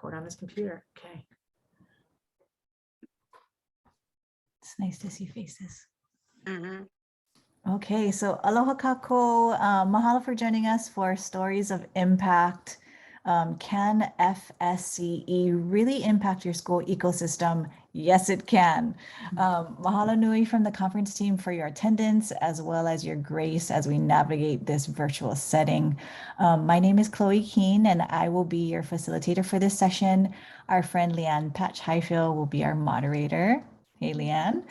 code on this computer. Okay. It's nice to see faces. Mm-hmm. Okay, so aloha kako, mahalo for joining us for Stories of Impact. Can FSCE really impact your school ecosystem? Yes, it can. Mahalo nui from the conference team for your attendance, as well as your grace as we navigate this virtual setting. My name is Chloe Keene, and I will be your facilitator for this session. Our friend Leanne Patch-Highfield will be our moderator. Hey, Leanne.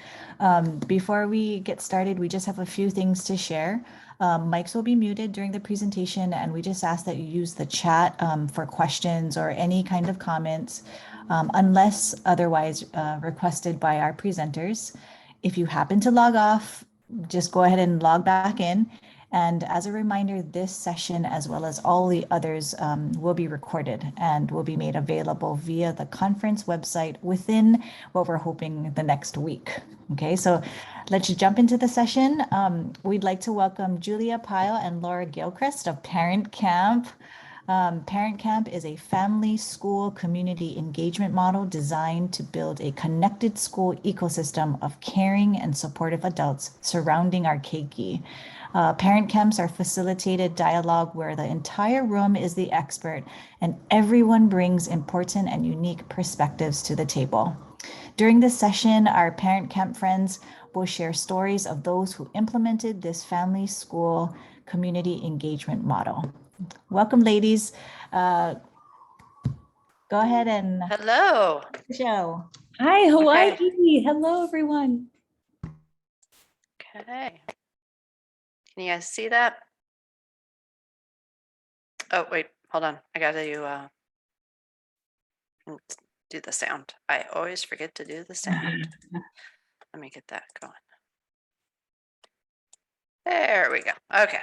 Before we get started, we just have a few things to share. Mics will be muted during the presentation, and we just ask that you use the chat for questions or any kind of comments, unless otherwise requested by our presenters. If you happen to log off, just go ahead and log back in. And as a reminder, this session, as well as all the others, will be recorded and will be made available via the conference website within what we're hoping the next week. Okay, so let's jump into the session. We'd like to welcome Julia Pyle and Laura Gilchrist of Parent Camp. Parent Camp is a family school community engagement model designed to build a connected school ecosystem of caring and supportive adults surrounding our keiki. Parent camps are facilitated dialogue where the entire room is the expert and everyone brings important and unique perspectives to the table. During this session, our parent camp friends will share stories of those who implemented this family school community engagement model. Welcome, ladies. Go ahead and Hello. show. Hi, Hawaii. Okay. Hello, everyone. Okay. Can you guys see that? Oh, wait, hold on. I gotta do the sound. I always forget to do the sound. Let me get that going. There we go. Okay.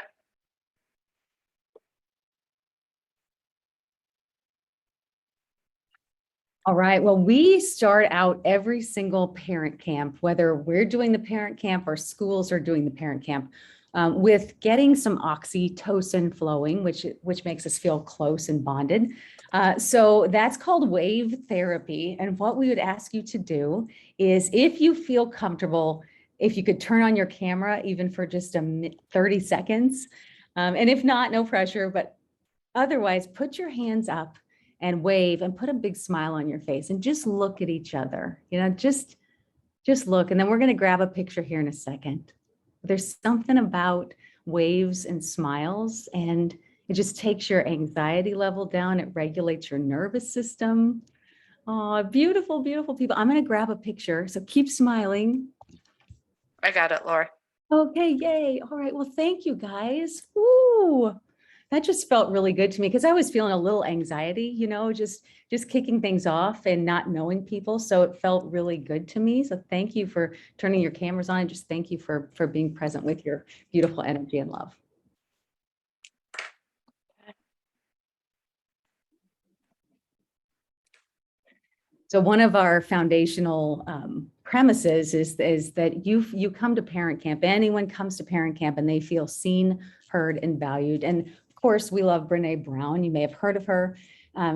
All right. Well, we start out every single parent camp, whether we're doing the parent camp or schools are doing the parent camp, with getting some oxytocin flowing, which makes us feel close and bonded. So that's called wave therapy. And what we would ask you to do is, if you feel comfortable, if you could turn on your camera even for just 30 seconds. And if not, no pressure, but otherwise put your hands up and wave and put a big smile on your face and just look at each other, just look. And then we're going to grab a picture here in a second. There's something about waves and smiles, and it just takes your anxiety level down. It regulates your nervous system. Oh, beautiful, beautiful people. I'm going to grab a picture. So keep smiling. I got it, Laura. Okay, yay. All right. Well, thank you guys. Ooh. That just felt really good to me because I was feeling a little anxiety, just kicking things off and not knowing people. So it felt really good to me. So thank you for turning your cameras on. And just thank you for being present with your beautiful energy and love. So one of our foundational premises is that you come to parent camp. Anyone comes to parent camp and they feel seen, heard, and valued. And of course, we love Brene Brown. You may have heard of her.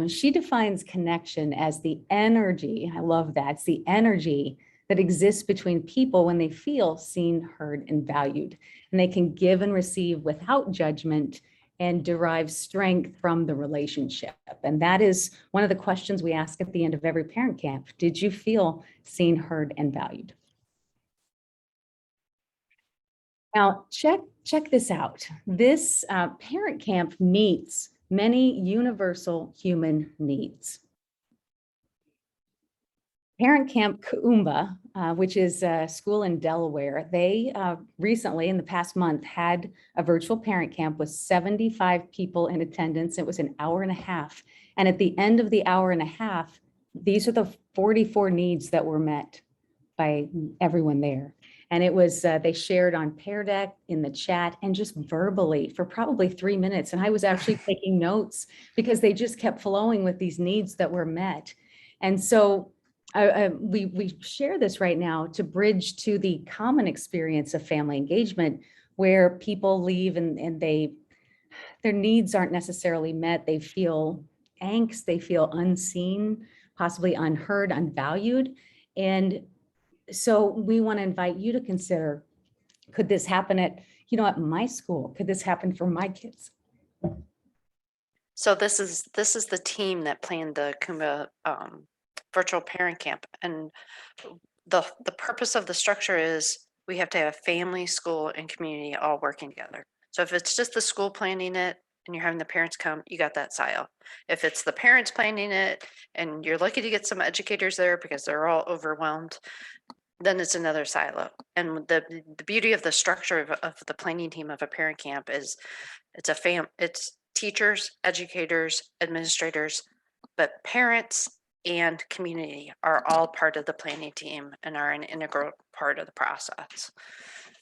She defines connection as the energy. I love that. It's the energy that exists between people when they feel seen, heard, and valued. And they can give and receive without judgment and derive strength from the relationship. And that is one of the questions we ask at the end of every parent camp. Did you feel seen, heard, and valued? Now, check this out. This parent camp meets many universal human needs. Parent Camp Kuumba, which is a school in Delaware, they recently, in the past month, had a virtual parent camp with 75 people in attendance. It was an hour and a half. And at the end of the hour and a half, these are the 44 needs that were met by everyone there. And it was, they shared on Pear Deck, in the chat, and just verbally for probably 3 minutes. And I was actually taking notes because they just kept flowing with these needs that were met. And so we share this right now to bridge to the common experience of family engagement, where people leave and their needs aren't necessarily met. They feel angst, they feel unseen, possibly unheard, unvalued. And so we want to invite you to consider, could this happen at, at my school? Could this happen for my kids? So this is the team that planned the Kumba virtual parent camp, and the purpose of the structure is we have to have family, school, and community all working together. So if it's just the school planning it and you're having the parents come, you got that silo. If it's the parents planning it and you're lucky to get some educators there because they're all overwhelmed, then it's another silo. And the beauty of the structure of the planning team of a parent camp is it's teachers, educators, administrators, but parents and community are all part of the planning team and are an integral part of the process.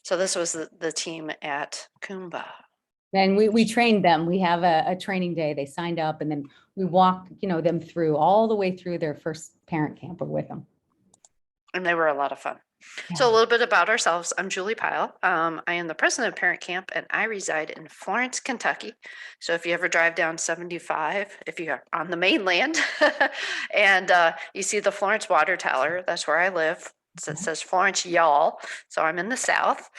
So this was the team at Kumba. And we trained them. We have a training day. They signed up, and then we walked, them through all the way through their first parent camp with them. And they were a lot of fun. Yeah. So a little bit about ourselves. I'm Julie Pyle. I am the president of Parent Camp, and I reside in Florence, Kentucky. So if you ever drive down 75, if you're on the mainland, and you see the Florence Water Tower, that's where I live. So it says Florence, y'all. So I'm in the South.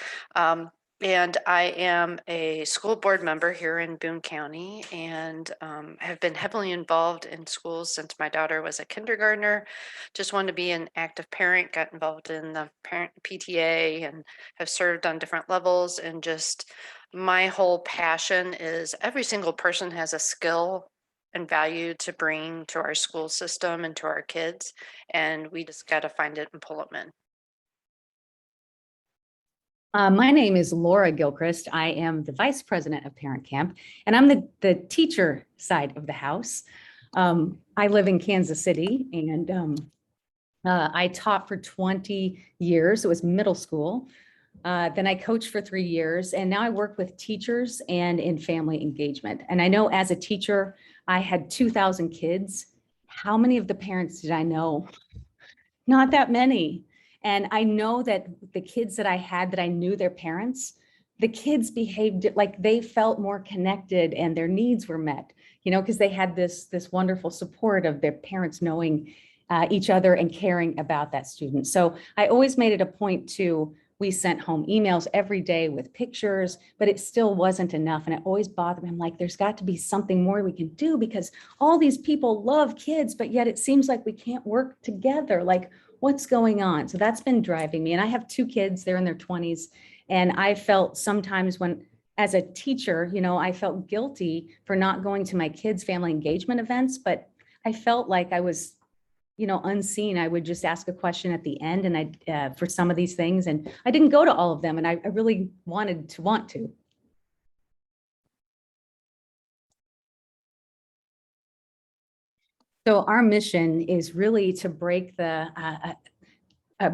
And I am a school board member here in Boone County, and have been heavily involved in schools since my daughter was a kindergartner. Just wanted to be an active parent, got involved in the parent PTA, and have served on different levels. And just my whole passion is every single person has a skill and value to bring to our school system and to our kids, and we just got to find it and pull them in. My name is Laura Gilchrist. I am the vice president of Parent Camp, and I'm the teacher side of the house. I live in Kansas City, and I taught for 20 years. It was middle school. Then I coached for 3 years, and now I work with teachers and in family engagement. And I know as a teacher, I had 2,000 kids. How many of the parents did I know? Not that many. And I know that the kids that I had that I knew their parents, the kids behaved like they felt more connected and their needs were met, because they had this wonderful support of their parents knowing each other and caring about that student. So I always made it a point we sent home emails every day with pictures, but it still wasn't enough. And it always bothered me. I'm like, there's got to be something more we can do, because all these people love kids, but yet it seems like we can't work together. Like, what's going on? So that's been driving me. And I have 2 kids, they're in their 20s. And I felt sometimes as a teacher, I felt guilty for not going to my kids' family engagement events, but I felt like I was, unseen. I would just ask a question at the end, and for some of these things, and I didn't go to all of them. And I really want to. So our mission is really to break a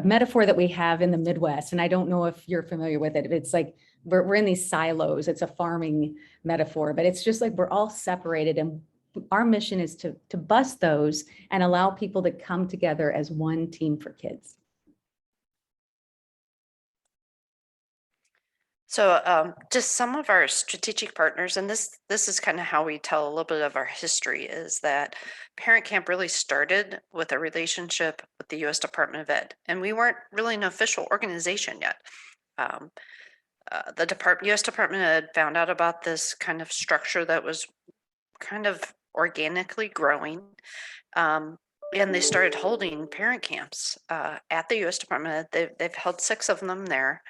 metaphor that we have in the Midwest. And I don't know if you're familiar with it. It's like we're in these silos. It's a farming metaphor, but it's just like we're all separated. And our mission is to bust those and allow people to come together as one team for kids. So just some of our strategic partners, and this is kind of how we tell a little bit of our history, is that Parent Camp really started with a relationship with the U.S. Department of Ed, and we weren't really an official organization yet. The U.S. Department of Ed found out about this kind of structure that was kind of organically growing, and they started holding parent camps at the U.S. Department of Ed. They've held 6 of them there.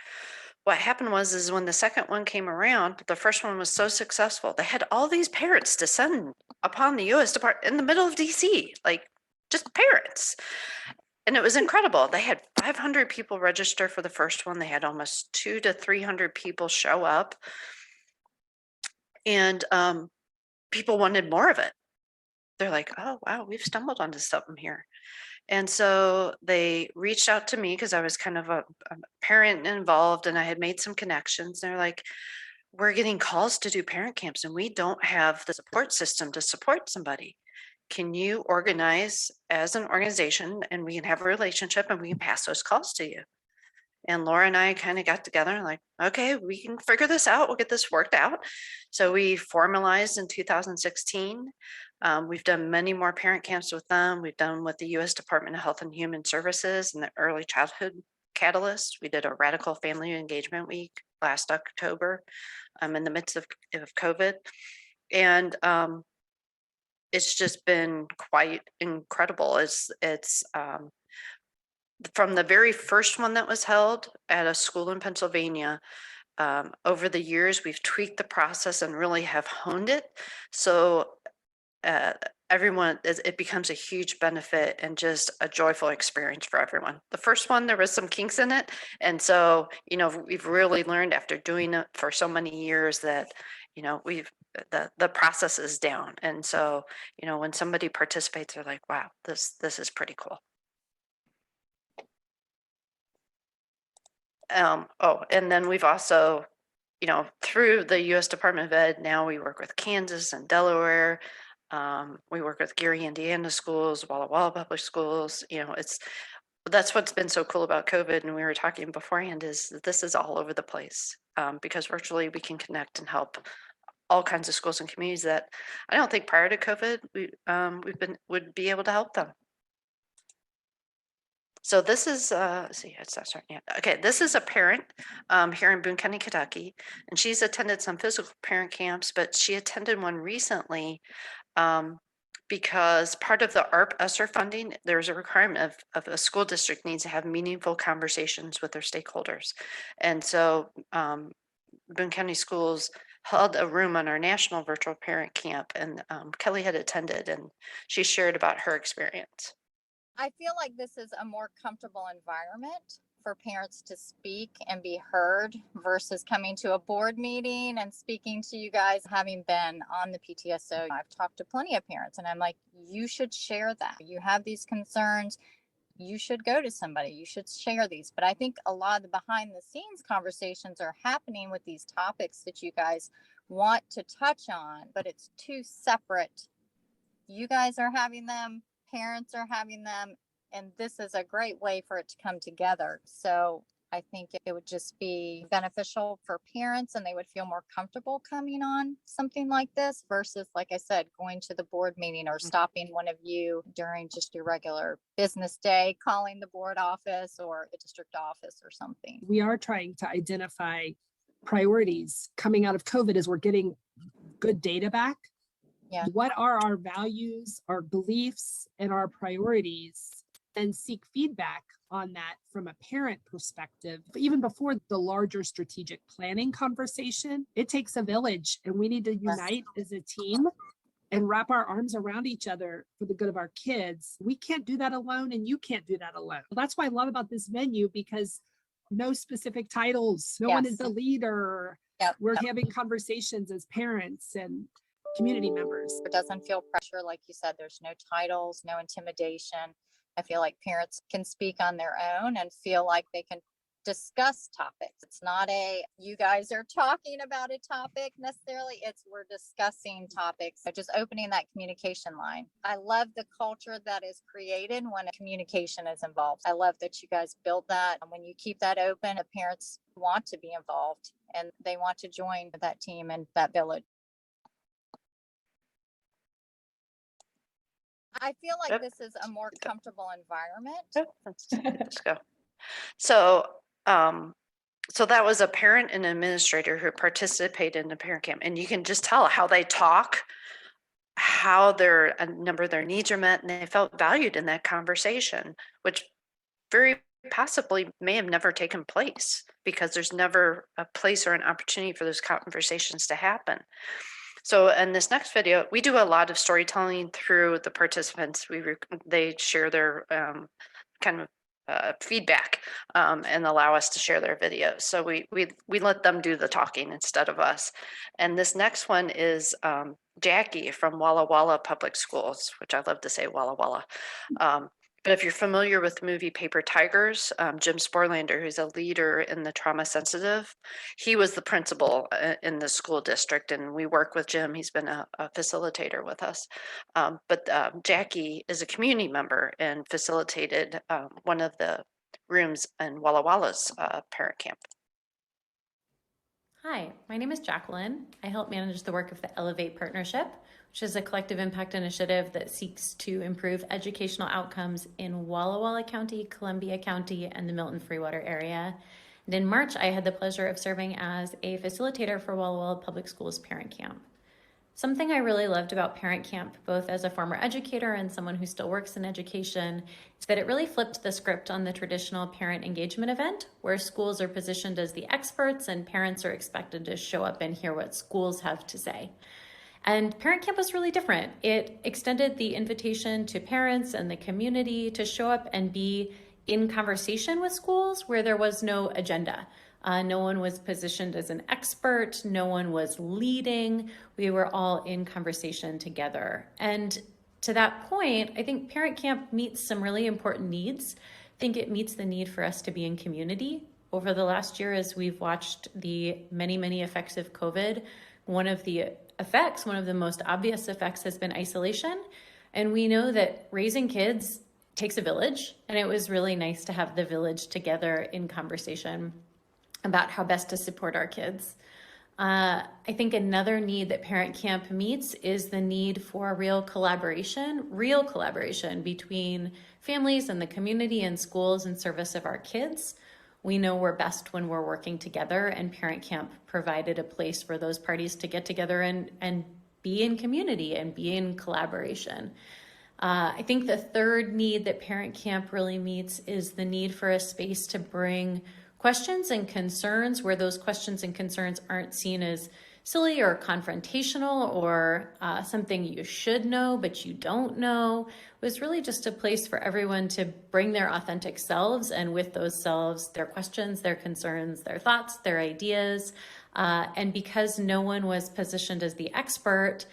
What happened was when the second one came around, the first one was so successful, they had all these parents descend upon the U.S. Department in the middle of DC, like just parents. And it was incredible. They had 500 people register for the first one. They had almost 200 to 300 people show up. And people wanted more of it. They're like, oh, wow, we've stumbled onto something here. And so they reached out to me because I was kind of a parent involved, and I had made some connections. They're like, we're getting calls to do parent camps, and we don't have the support system to support somebody. Can you organize as an organization, and we can have a relationship, and we can pass those calls to you? And Laura and I kind of got together and like, okay, we can figure this out. We'll get this worked out. So we formalized in 2016. We've done many more parent camps with them. We've done with the U.S. Department of Health and Human Services and the Early Childhood Catalyst. We did a Radical Family Engagement Week last October in the midst of COVID. And it's just been quite incredible. It's from the very first one that was held at a school in Pennsylvania. Over the years, we've tweaked the process and really have honed it. So everyone, it becomes a huge benefit and just a joyful experience for everyone. The first one, there was some kinks in it. And so, we've really learned after doing it for so many years that, the process is down. And so, when somebody participates, they're like, wow, this is pretty cool. And then we've also, through the U.S. Department of Ed, now we work with Kansas and Delaware. We work with Gary, Indiana schools, Walla public schools. That's what's been so cool about COVID. And we were talking beforehand is that this is all over the place because virtually we can connect and help all kinds of schools and communities that I don't think prior to COVID would be able to help them. So this is, see, it's not starting yet. Okay, this is a parent here in Boone County, Kentucky, and she's attended some physical parent camps, but she attended one recently because part of the ARP ESSER funding, there's a requirement of a school district needs to have meaningful conversations with their stakeholders. And so Boone County Schools held a room on our national virtual parent camp, and Kelly had attended, and she shared about her experience. I feel like this is a more comfortable environment for parents to speak and be heard versus coming to a board meeting and speaking to you guys. Having been on the PTSO, I've talked to plenty of parents and I'm like, you should share that. You have these concerns. You should go to somebody. You should share these. But I think a lot of the behind the scenes conversations are happening with these topics that you guys want to touch on, but it's two separate. You guys are having them. Parents are having them, and this is a great way for it to come together. So I think it would just be beneficial for parents and they would feel more comfortable coming on something like this versus, like I said, going to the board meeting or stopping one of you during just your regular business day, calling the board office or the district office or something. We are trying to identify priorities coming out of COVID as we're getting good data back. Yeah. What are our values, our beliefs, and our priorities, and seek feedback on that from a parent perspective. Even before the larger strategic planning conversation, it takes a village, and we need to unite as a team and wrap our arms around each other for the good of our kids. We can't do that alone, and you can't do that alone. That's what I love about this venue, because no specific titles, no one is the leader. Yep. We're having conversations as parents and community members. It doesn't feel pressure. Like you said, there's no titles, no intimidation. I feel like parents can speak on their own and feel like they can discuss topics. It's not you guys are talking about a topic necessarily. It's we're discussing topics. So just opening that communication line. I love the culture that is created when communication is involved. I love that you guys build that. And when you keep that open, the parents want to be involved and they want to join that team and that village. I feel like this is a more comfortable environment. Let's go. So that was a parent and administrator who participated in the parent camp, and you can just tell how they talk, how a number of their needs are met, and they felt valued in that conversation, which very possibly may have never taken place because there's never a place or an opportunity for those conversations to happen. So in this next video, we do a lot of storytelling through the participants. They share their kind of feedback and allow us to share their videos. So we let them do the talking instead of us. And this next one is Jackie from Walla Public Schools, which I love to say Walla. But if you're familiar with the movie Paper Tigers, Jim Sporlander, who's a leader in the trauma sensitive, he was the principal in the school district, and we work with Jim. He's been a facilitator with us. But Jackie is a community member and facilitated one of the rooms in Walla's parent camp. Hi, my name is Jacqueline. I help manage the work of the Elevate Partnership, which is a collective impact initiative that seeks to improve educational outcomes in Walla County, Columbia County, and the Milton-Freewater area. And in March, I had the pleasure of serving as a facilitator for Walla Public Schools Parent Camp. Something I really loved about Parent Camp, both as a former educator and someone who still works in education, is that it really flipped the script on the traditional parent engagement event, where schools are positioned as the experts and parents are expected to show up and hear what schools have to say. And Parent Camp was really different. It extended the invitation to parents and the community to show up and be in conversation with schools where there was no agenda. No one was positioned as an expert. No one was leading. We were all in conversation together. And to that point, I think Parent Camp meets some really important needs. I think it meets the need for us to be in community. Over the last year, as we've watched the many effects of COVID, one of the most obvious effects has been isolation. And we know that raising kids takes a village. And it was really nice to have the village together in conversation about how best to support our kids. I think another need that Parent Camp meets is the need for real collaboration between families and the community and schools in service of our kids. We know we're best when we're working together, and Parent Camp provided a place for those parties to get together and be in community and be in collaboration. I think the third need that Parent Camp really meets is the need for a space to bring questions and concerns where those questions and concerns aren't seen as silly or confrontational or something you should know but you don't know. It was really just a place for everyone to bring their authentic selves, and with those selves, their questions, their concerns, their thoughts, their ideas. And because no one was positioned as the expert,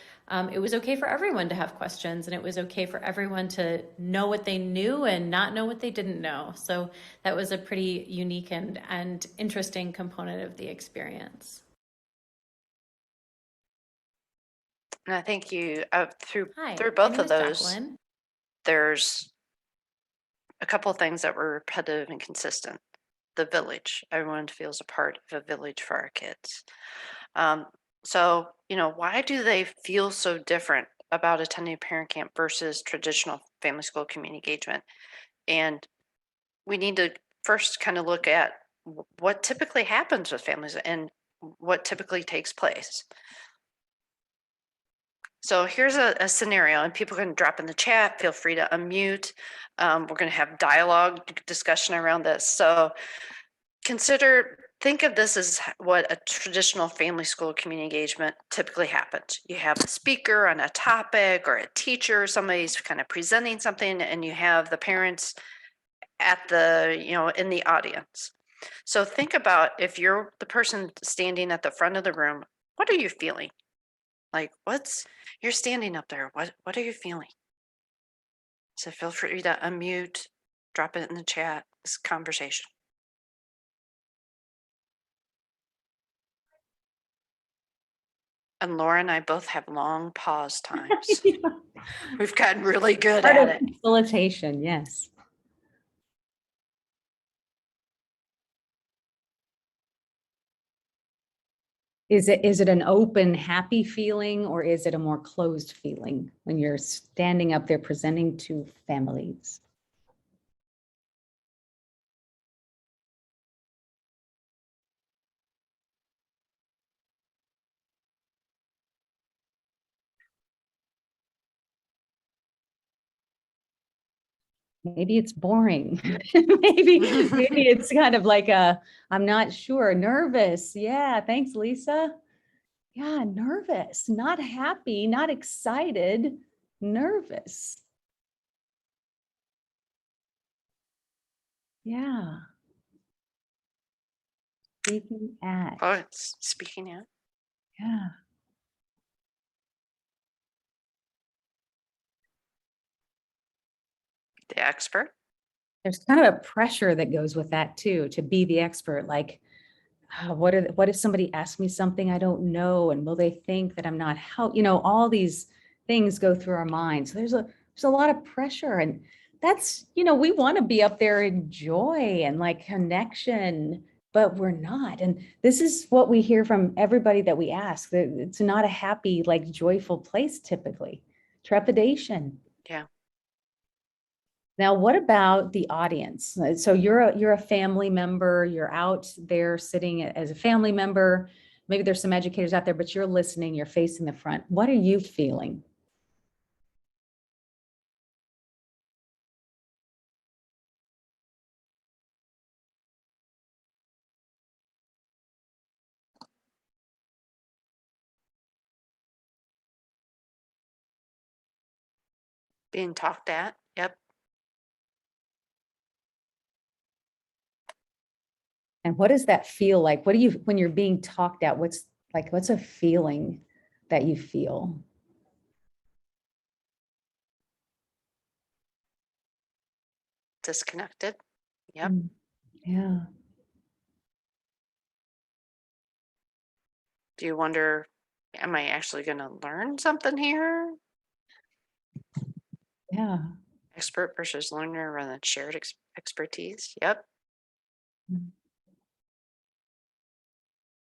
it was okay for everyone to have questions, and it was okay for everyone to know what they knew and not know what they didn't know. So that was a pretty unique and interesting component of the experience. And I think you, through Hi, both my name of is those, Jacqueline. there's a couple of things that were repetitive and consistent. The village, everyone feels a part of a village for our kids. So, why do they feel so different about attending parent camp versus traditional family school community engagement? And we need to first kind of look at what typically happens with families and what typically takes place. So here's a scenario, and people can drop in the chat, feel free to unmute. We're going to have dialogue discussion around this. So think of this as what a traditional family school community engagement typically happens. You have a speaker on a topic or a teacher, somebody's kind of presenting something, and you have the parents at in the audience. So think about, if you're the person standing at the front of the room, what are you feeling? Like, you're standing up there, what are you feeling? So feel free to unmute, drop it in the chat, this conversation. And Laura and I both have long pause times. Yeah. We've gotten really good Part at of it. facilitation, yes. Is it an open, happy feeling, or is it a more closed feeling when you're standing up there presenting to families? Maybe it's boring. maybe it's kind of like I'm not sure, nervous. Yeah, thanks, Lisa. Yeah, nervous, not happy, not excited, nervous. Yeah. Speaking at. Oh, it's speaking at. Yeah. The expert. There's kind of a pressure that goes with that too, to be the expert. Like, what if somebody asks me something I don't know, and will they think that I'm not all these things go through our minds. So there's a lot of pressure, and that's, we want to be up there in joy and like connection, but we're not. And this is what we hear from everybody that we ask, that it's not a happy, like joyful place typically. Trepidation. Yeah. Now, what about the audience? So you're a family member, you're out there sitting as a family member. Maybe there's some educators out there, but you're listening, you're facing the front. What are you feeling? Being talked at. Yep. And what does that feel like? What do you, when you're being talked at, what's a feeling that you feel? Disconnected. Yep. Yeah. Do you wonder, am I actually going to learn something here? Yeah. Expert versus learner rather than shared expertise. Yep.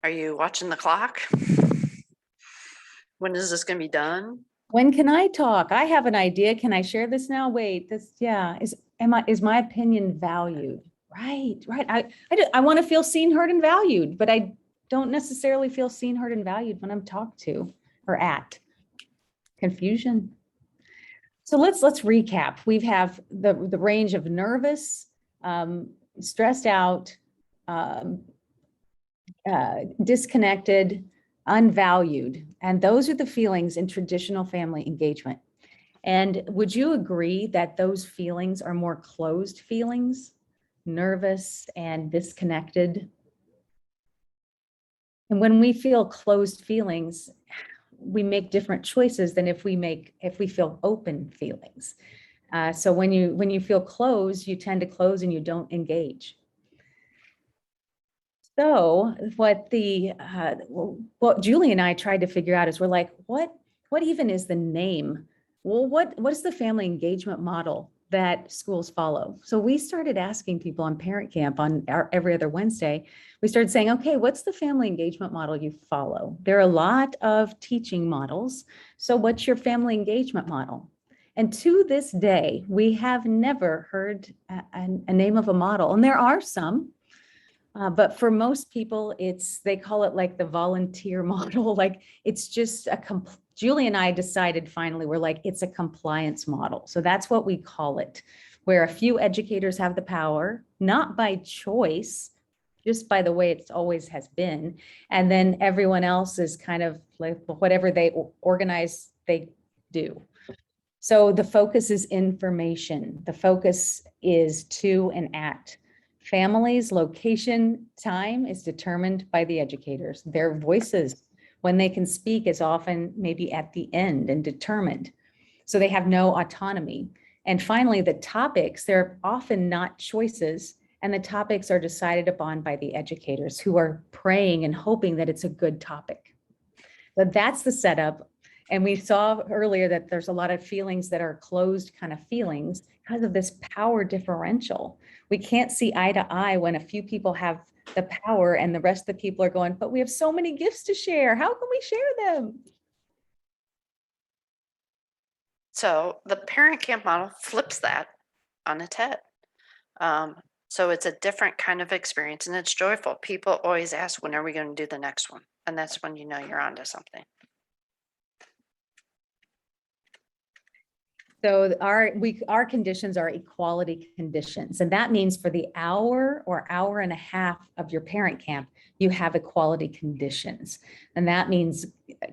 Are you watching the clock? When is this going to be done? When can I talk? I have an idea. Can I share this now? Wait, this, yeah, is my opinion valued? Right. I want to feel seen, heard, and valued, but I don't necessarily feel seen, heard, and valued when I'm talked to or at. Confusion. So let's recap. We have the range of nervous, stressed out, disconnected, unvalued. And those are the feelings in traditional family engagement. And would you agree that those feelings are more closed feelings, nervous and disconnected? And when we feel closed feelings, we make different choices than if we feel open feelings. So when you feel closed, you tend to close and you don't engage. So what Julie and I tried to figure out is we're like, what even is the name? Well, what is the family engagement model that schools follow? So we started asking people on parent camp on our every other Wednesday. We started saying, okay, what's the family engagement model you follow? There are a lot of teaching models. So what's your family engagement model? And to this day, we have never heard a name of a model. And there are some. But for most people, they call it like the volunteer model. Like it's just Julie and I decided finally, we're like, it's a compliance model. So that's what we call it, where a few educators have the power, not by choice, just by the way it always has been. And then everyone else is kind of like whatever they organize, they do. So the focus is information. The focus is to and at. Families, location, time is determined by the educators. Their voices, when they can speak, is often maybe at the end and determined. So they have no autonomy. And finally, the topics, they're often not choices, and the topics are decided upon by the educators who are praying and hoping that it's a good topic. But that's the setup. And we saw earlier that there's a lot of feelings that are closed kind of feelings because of this power differential. We can't see eye to eye when a few people have the power and the rest of the people are going, but we have so many gifts to share. How can we share them? So the parent camp model flips that on its head. So it's a different kind of experience and it's joyful. People always ask, when are we going to do the next one? And that's when you know you're onto something. So our conditions are equality conditions. And that means for the hour or hour and a half of your parent camp, you have equality conditions. And that means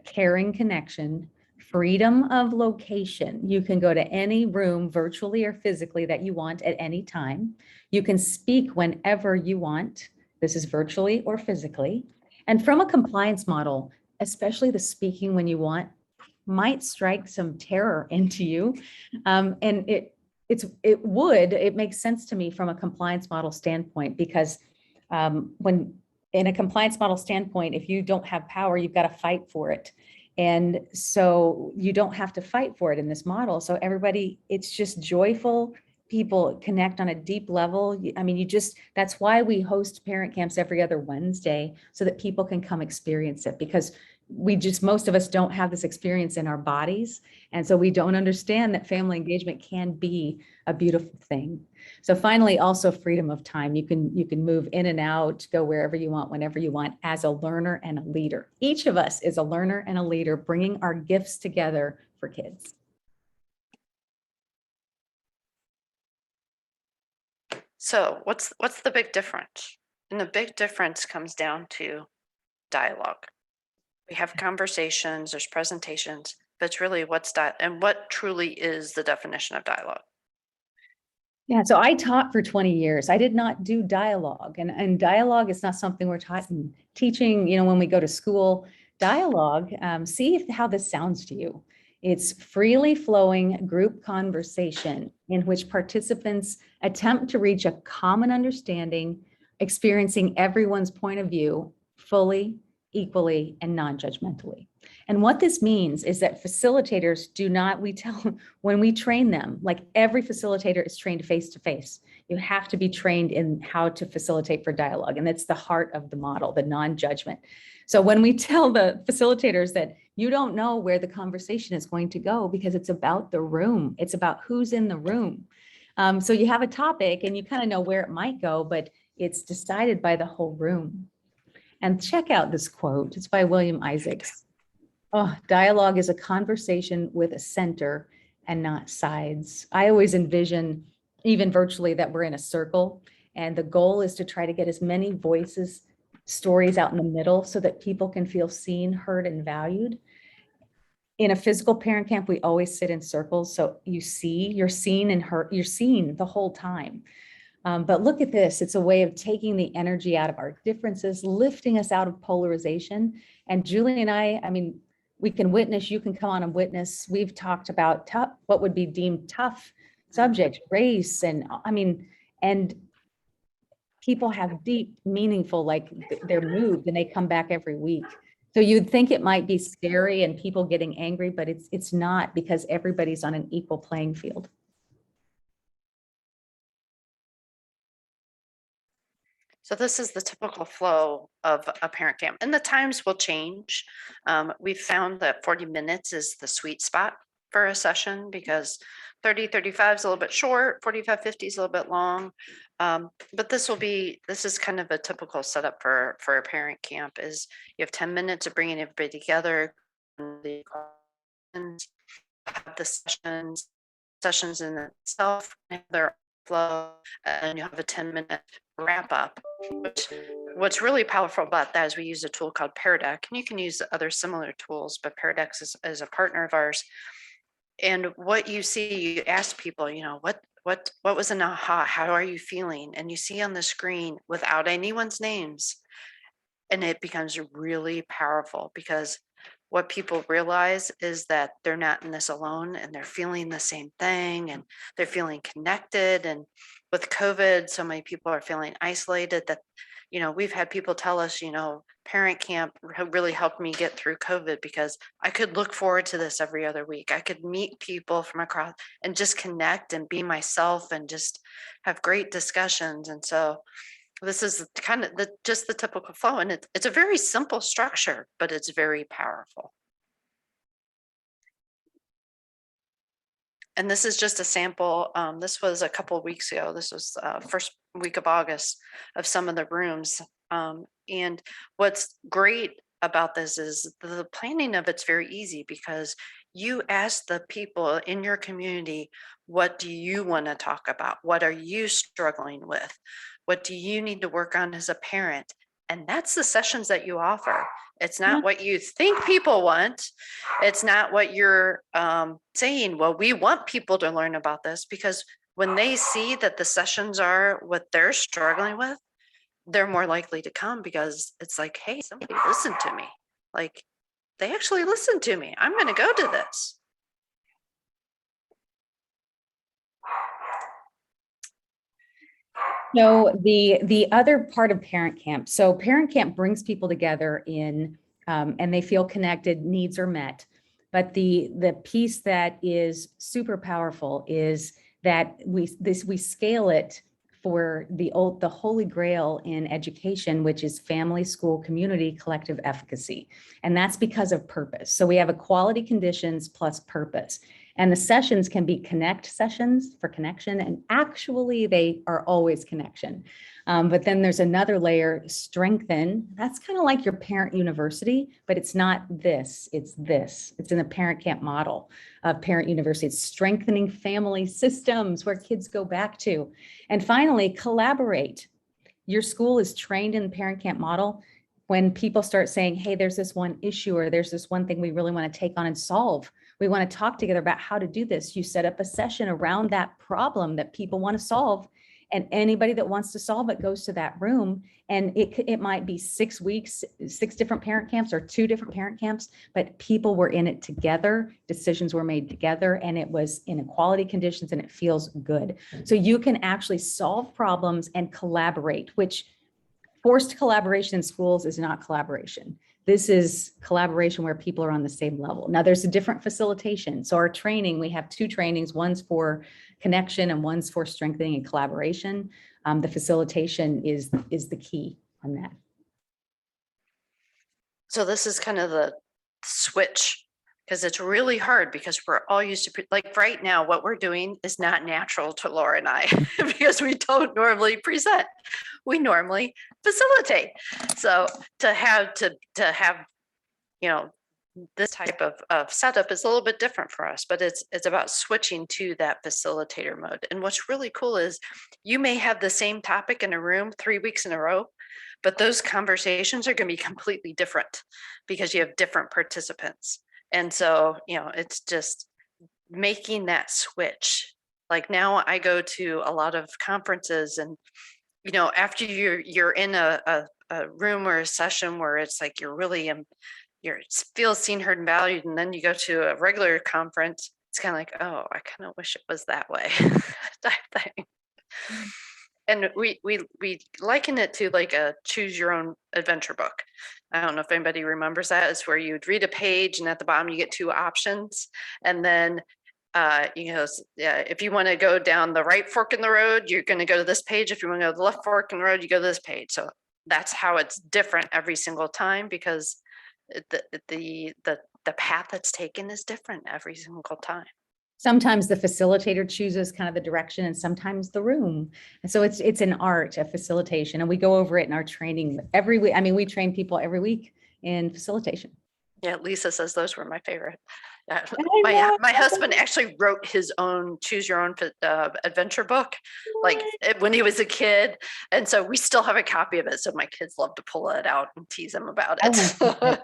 caring connection, freedom of location. You can go to any room virtually or physically that you want at any time. You can speak whenever you want. This is virtually or physically. And from a compliance model, especially the speaking when you want, might strike some terror into you. And it makes sense to me from a compliance model standpoint, because when in a compliance model standpoint, if you don't have power, you've got to fight for it. And so you don't have to fight for it in this model. So everybody, it's just joyful people connect on a deep level. I mean, that's why we host parent camps every other Wednesday, so that people can come experience it, because most of us don't have this experience in our bodies. And so we don't understand that family engagement can be a beautiful thing. So finally, also freedom of time. You can move in and out, go wherever you want, whenever you want, as a learner and a leader. Each of us is a learner and a leader, bringing our gifts together for kids. So what's the big difference? And the big difference comes down to dialogue. We have conversations, there's presentations, but it's really what truly is the definition of dialogue. Yeah, so I taught for 20 years. I did not do dialogue, and dialogue is not something we're taught in teaching. When we go to school, dialogue, see how this sounds to you. It's freely flowing group conversation in which participants attempt to reach a common understanding, experiencing everyone's point of view fully, equally, and non-judgmentally. And what this means is that facilitators when we train them, like every facilitator is trained face-to-face. You have to be trained in how to facilitate for dialogue. And that's the heart of the model, the non-judgment. So when we tell the facilitators that you don't know where the conversation is going to go, because it's about the room, it's about who's in the room. So you have a topic and you kind of know where it might go, but it's decided by the whole room. And check out this quote. It's by William Isaacs. Oh, dialogue is a conversation with a center and not sides. I always envision, even virtually, that we're in a circle, and the goal is to try to get as many voices, stories out in the middle, so that people can feel seen, heard, and valued. In a physical parent camp, we always sit in circles, so you're seen and heard, you're seen the whole time. But look at this. It's a way of taking the energy out of our differences, lifting us out of polarization. And Julie and I mean, we can witness, you can come on and witness. We've talked about what would be deemed tough subjects, race, and people have deep, meaningful, like they're moved and they come back every week. So you'd think it might be scary and people getting angry, but it's not, because everybody's on an equal playing field. So this is the typical flow of a parent camp, and the times will change. We've found that 40 minutes is the sweet spot for a session, because 30, 35 is a little bit short, 45, 50 is a little bit long. But this is kind of a typical setup for a parent camp. Is you have 10 minutes of bringing everybody together, the sessions in itself, their flow, and you have a 10-minute wrap up. What's really powerful about that is we use a tool called Pear Deck, and you can use other similar tools, but Pear Deck is a partner of ours. And what you see, you ask people, what was an aha? How are you feeling? And you see on the screen without anyone's names, and it becomes really powerful, because what people realize is that they're not in this alone, and they're feeling the same thing, and they're feeling connected. And with COVID, so many people are feeling isolated that, we've had people tell us, parent camp really helped me get through COVID, because I could look forward to this every other week. I could meet people from across and just connect and be myself and just have great discussions. And so this is kind of just the typical flow, and it's a very simple structure, but it's very powerful. And this is just a sample. This was a couple of weeks ago. This was first week of August of some of the rooms. And what's great about this is the planning of it's very easy, because you ask the people in your community, what do you want to talk about? What are you struggling with? What do you need to work on as a parent? And that's the sessions that you offer. It's not what you think people want. It's not what you're saying, well, we want people to learn about this, because when they see that the sessions are what they're struggling with, they're more likely to come, because it's like, hey, somebody listened to me. Like, they actually listened to me. I'm going to go to this. So the other part of parent camp, so parent camp brings people together and they feel connected, needs are met. But the piece that is super powerful is that we scale it for the holy grail in education, which is family, school, community, collective efficacy. And that's because of purpose. So we have equality conditions plus purpose. And the sessions can be connect sessions for connection, and actually they are always connection. But then there's another layer, strengthen. That's kind of like your parent university, but it's not this, it's this. It's in the parent camp model of parent university. It's strengthening family systems where kids go back to. And finally, collaborate. Your school is trained in the parent camp model. When people start saying, hey, there's this one issue, or there's this one thing we really want to take on and solve, we want to talk together about how to do this. You set up a session around that problem that people want to solve, and anybody that wants to solve it goes to that room. And it might be 6 weeks, 6 different parent camps or 2 different parent camps, but people were in it together, decisions were made together, and it was in equality conditions, and it feels good. So you can actually solve problems and collaborate, which forced collaboration in schools is not collaboration. This is collaboration where people are on the same level. Now there's a different facilitation. So our training, we have 2 trainings, one's for connection and one's for strengthening and collaboration. The facilitation is the key on that. So this is kind of the switch, because it's really hard because we're all used to, like right now, what we're doing is not natural to Laura and I because we don't normally present. We normally facilitate. So to have, you know, this type of setup is a little bit different for us, but it's about switching to that facilitator mode. And what's really cool is you may have the same topic in a room 3 weeks in a row, but those conversations are going to be completely different because you have different participants. And so, you know, it's just making that switch. Like now I go to a lot of conferences, and, you know, after you're in a room or a session where it's like you're really you feel seen, heard, and valued, and then you go to a regular conference, it's kind of like, oh, I kind of wish it was that way type thing. And we liken it to like a choose your own adventure book. I don't know if anybody remembers that. It's where you'd read a page and at the bottom you get 2 options. And then, you know, if you want to go down the right fork in the road, you're going to go to this page. If you want to go to the left fork in the road, you go to this page. So that's how it's different every single time, because the path that's taken is different every single time. Sometimes the facilitator chooses kind of the direction, and sometimes the room. And so it's an art of facilitation, and we go over it in our training every week. I mean, we train people every week in facilitation. Yeah, Lisa says those were my favorite. My husband actually wrote his own choose your own adventure book, like when he was a kid. And so we still have a copy of it. So my kids love to pull it out and tease him about it.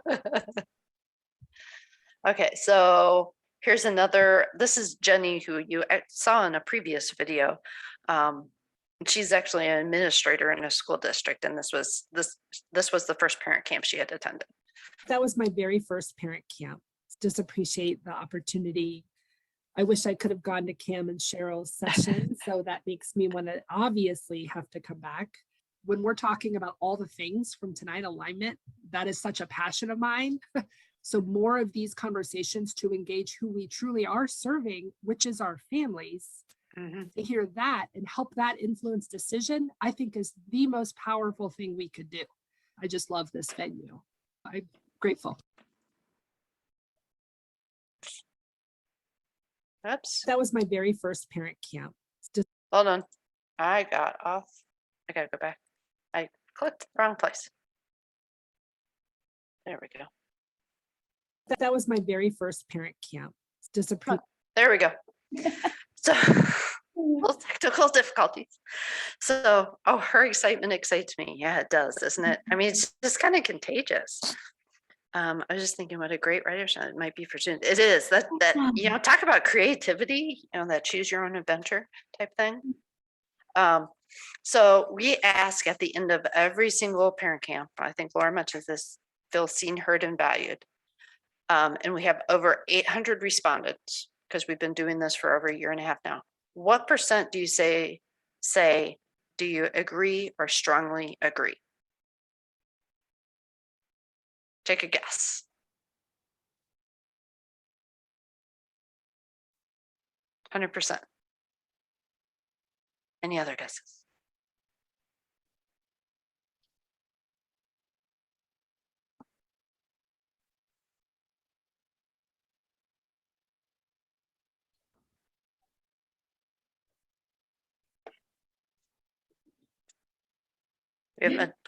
Okay, so here's another. This is Jenny, who you saw in a previous video. She's actually an administrator in a school district, and this was the first parent camp she had attended. That was my very first parent camp. Just appreciate the opportunity. I wish I could have gone to Cam and Cheryl's session. So that makes me want to obviously have to come back. When we're talking about all the things from tonight, alignment, that is such a passion of mine. So more of these conversations to engage who we truly are serving, which is our families. To hear that and help that influence decision, I think is the most powerful thing we could do. I just love this venue. I'm grateful. Oops. That was my very first parent camp. Hold on. I got off. I gotta go back. I clicked the wrong place. There we go. That was my very first parent camp. There we go. So little technical difficulties. So, oh, her excitement excites me. Yeah, it does, doesn't it? I mean, it's just kind of contagious. I was just thinking what a great writer it might be for students. It is that you know, talk about creativity, you know, that choose your own adventure type thing. So we ask at the end of every single parent camp, I think Laura mentioned this, feel seen, heard, and valued. And we have over 800 respondents because we've been doing this for over a year and a half now. What % do you say, do you agree or strongly agree? Take a guess. 100%. Any other guesses?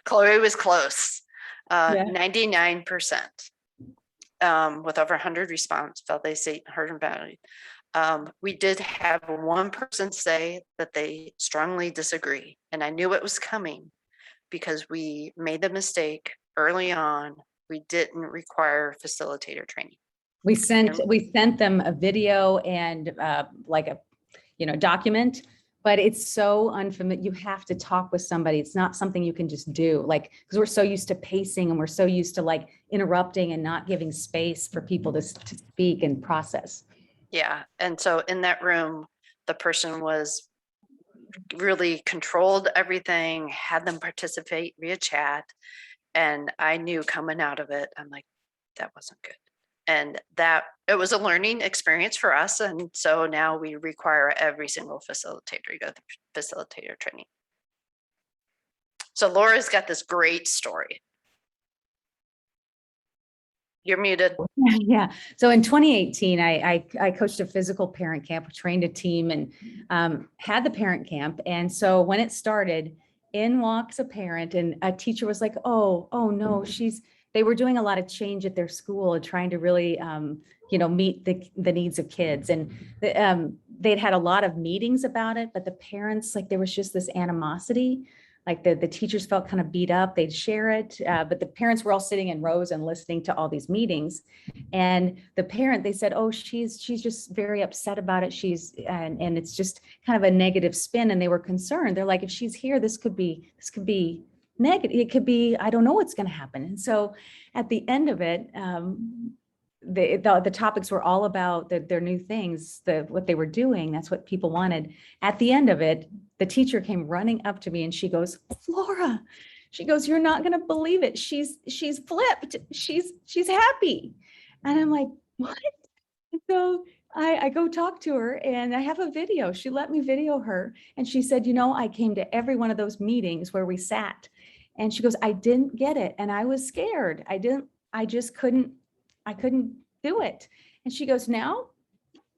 Chloe was close. Yeah. 99%. With over 100 response, felt they say heard and valued. We did have one person say that they strongly disagree, and I knew it was coming because we made the mistake early on. We didn't require facilitator training. We sent them a video and like a, document, but it's so unfamiliar. You have to talk with somebody. It's not something you can just do, like, because we're so used to pacing and we're so used to like interrupting and not giving space for people to speak and process. Yeah. And so in that room, the person was really controlled everything, had them participate via chat. And I knew coming out of it, I'm like, that wasn't good. And that it was a learning experience for us. And so now we require every single facilitator to go through facilitator training. So Laura's got this great story. You're muted. Yeah. So in 2018, I coached a physical parent camp, trained a team, and had the parent camp. And so when it started, in walks a parent, and a teacher was like, oh no, they were doing a lot of change at their school and trying to really, meet the needs of kids. And they'd had a lot of meetings about it, but the parents, like, there was just this animosity. Like the teachers felt kind of beat up, they'd share it, but the parents were all sitting in rows and listening to all these meetings. And the parent, they said, oh, she's just very upset about it. And it's just kind of a negative spin. And they were concerned. They're like, if she's here, this could be negative. It could be, I don't know what's going to happen. And so at the end of it, the topics were all about their new things, what they were doing. That's what people wanted. At the end of it, the teacher came running up to me and she goes, Flora, she goes, you're not going to believe it. She's flipped. She's happy. And I'm like, what? And so I go talk to her and I have a video. She let me video her. And she said, I came to every one of those meetings where we sat. And she goes, I didn't get it. And I was scared. I couldn't do it. And she goes, now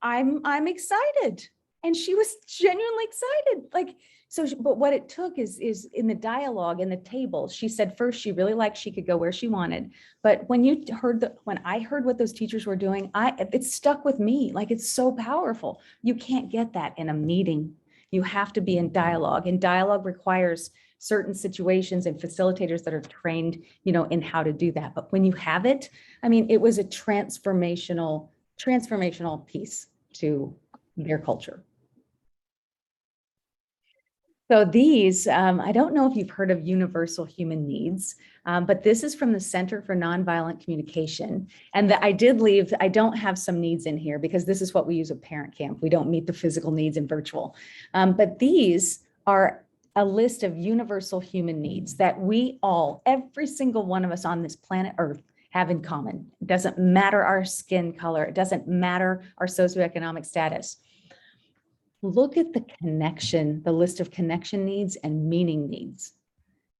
I'm excited. And she was genuinely excited. Like, so, but what it took is in the dialogue, in the table, she said first she really liked she could go where she wanted. But when I heard what those teachers were doing, it stuck with me. Like, it's so powerful. You can't get that in a meeting. You have to be in dialogue, and dialogue requires certain situations and facilitators that are trained, in how to do that. But when you have it, I mean, it was a transformational piece to their culture. So these, I don't know if you've heard of universal human needs, but this is from the Center for Nonviolent Communication. And I don't have some needs in here because this is what we use at Parent Camp. We don't meet the physical needs in virtual. But these are a list of universal human needs that every single one of us on this planet Earth have in common. It doesn't matter our skin color. It doesn't matter our socioeconomic status. Look at the list of connection needs and meaning needs.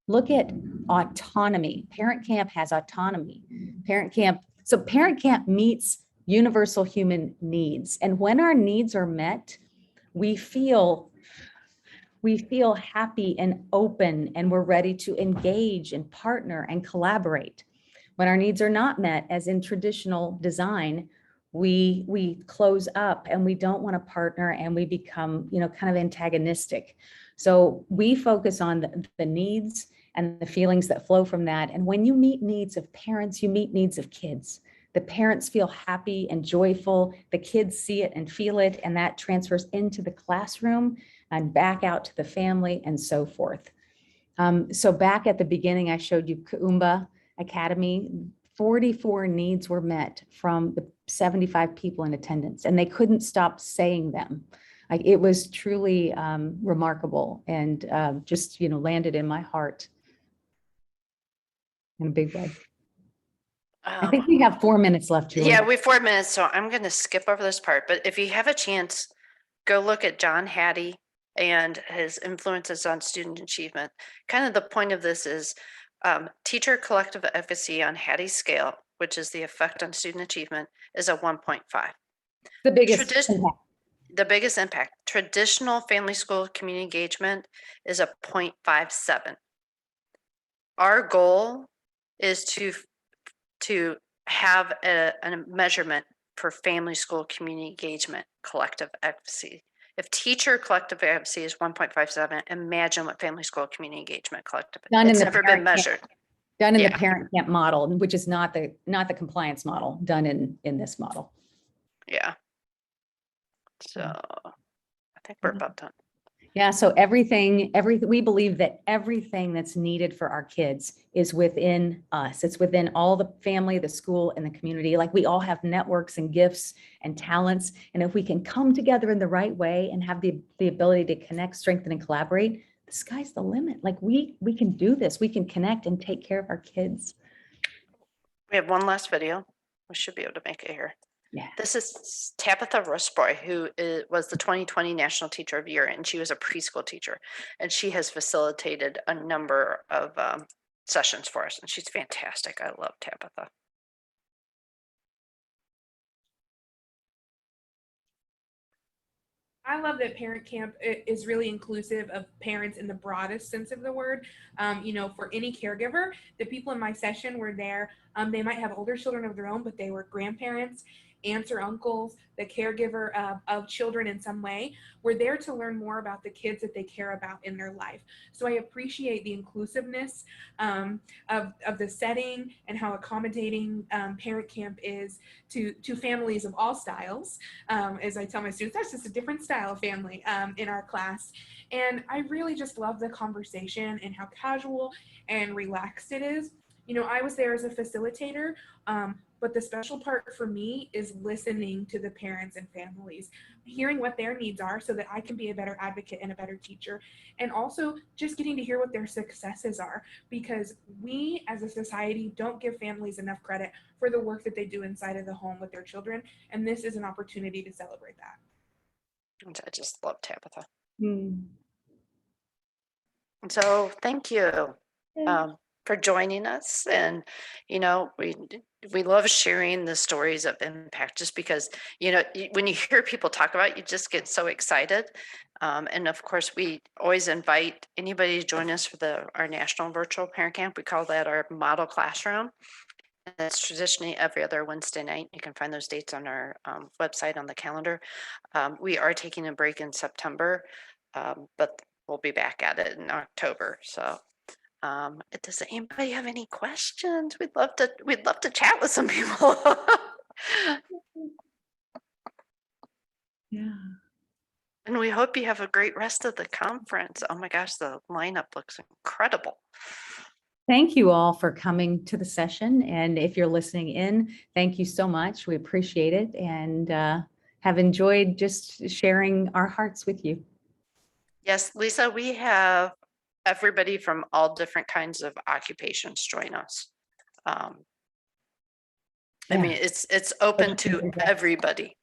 Look at autonomy. Parent Camp has autonomy. Parent Camp meets universal human needs. And when our needs are met, we feel happy and open, and we're ready to engage and partner and collaborate. When our needs are not met, as in traditional design, we close up and we don't want to partner, and we become, kind of antagonistic. So we focus on the needs and the feelings that flow from that. And when you meet needs of parents, you meet needs of kids. The parents feel happy and joyful. The kids see it and feel it, and that transfers into the classroom and back out to the family and so forth. So back at the beginning, I showed you Kuumba Academy. 44 needs were met from the 75 people in attendance, and they couldn't stop saying them. It was truly remarkable, and just, landed in my heart in a big way. I think we have 4 minutes left, Julie. Yeah, we have 4 minutes, so I'm going to skip over this part. But if you have a chance, go look at John Hattie and his influences on student achievement. Kind of the point of this is teacher collective efficacy on Hattie's scale, which is the effect on student achievement, is a 1.5. The biggest impact. The biggest impact. Traditional family school community engagement is a 0.57. Our goal is to have a measurement for family school community engagement collective efficacy. If teacher collective efficacy is 1.57, imagine what family school community engagement collective. It's never been measured. Done in the parent camp model, which is not the compliance model, done in this model. Yeah. So I think we're about done. Yeah, so we believe that everything that's needed for our kids is within us. It's within all the family, the school, and the community. Like, we all have networks and gifts and talents. And if we can come together in the right way and have the ability to connect, strengthen, and collaborate, the sky's the limit. Like, we can do this. We can connect and take care of our kids. We have one last video. We should be able to make it here. Yeah. This is Tabitha Rusboy, who was the 2020 National Teacher of the Year, and she was a preschool teacher, and she has facilitated a number of sessions for us, and she's fantastic. I love Tabitha. I love that parent camp is really inclusive of parents in the broadest sense of the word. You know, for any caregiver, the people in my session were there. They might have older children of their own, but they were grandparents, aunts or uncles, the caregiver of children in some way. We're there to learn more about the kids that they care about in their life. So I appreciate the inclusiveness of the setting and how accommodating parent camp is to families of all styles. As I tell my students, that's just a different style of family in our class. And I really just love the conversation and how casual and relaxed it is. You know, I was there as a facilitator, but the special part for me is listening to the parents and families, hearing what their needs are so that I can be a better advocate and a better teacher. And also just getting to hear what their successes are, because we as a society don't give families enough credit for the work that they do inside of the home with their children. And this is an opportunity to celebrate that. I just love Tabitha. Mm. So thank you for joining us. And, you know, we love sharing the stories of impact, just because, you know, when you hear people talk about it, you just get so excited. And of course, we always invite anybody to join us for our national virtual parent camp. We call that our model classroom. And it's traditionally every other Wednesday night. You can find those dates on our website on the calendar. We are taking a break in September, but we'll be back at it in October. So does anybody have any questions? We'd love to chat with some people. Yeah. And we hope you have a great rest of the conference. Oh my gosh, the lineup looks incredible. Thank you all for coming to the session. And if you're listening in, thank you so much. We appreciate it and have enjoyed just sharing our hearts with you. Yes, Lisa, we have everybody from all different kinds of occupations join us. I mean, it's open to everybody.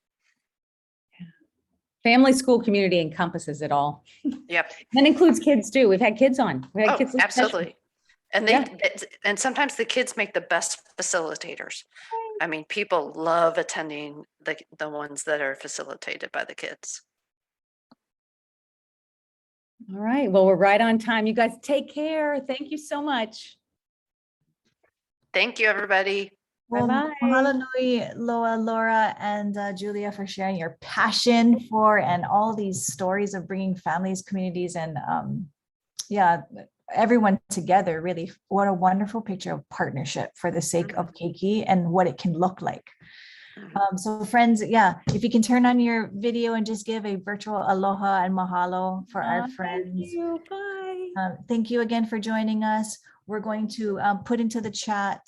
Family, school, community encompasses it all. Yep. That includes kids too. We've had kids on. We had kids absolutely. And and sometimes the kids make the best facilitators. I mean, people love attending the ones that are facilitated by the kids. All right. Well, we're right on time. You guys take care. Thank you so much. Thank you, everybody. Well, Bye-bye. mahalo nui, Loa, Laura, and Julia for sharing your passion for and all these stories of bringing families, communities, and everyone together. Really, what a wonderful picture of partnership for the sake of Keiki and what it can look like. So friends, if you can turn on your video and just give a virtual aloha and mahalo for our friends. Thank you. Bye. Thank you again for joining us. We're going to put into the chat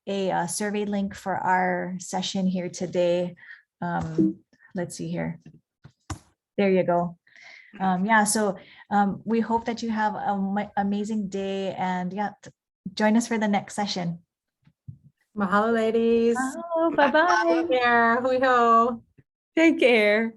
a survey link for our session here today. Let's see here. There you go. So we hope that you have an amazing day, and join us for the next session. Mahalo, ladies. Oh, bye-bye. Take care. Hui ho. Take care.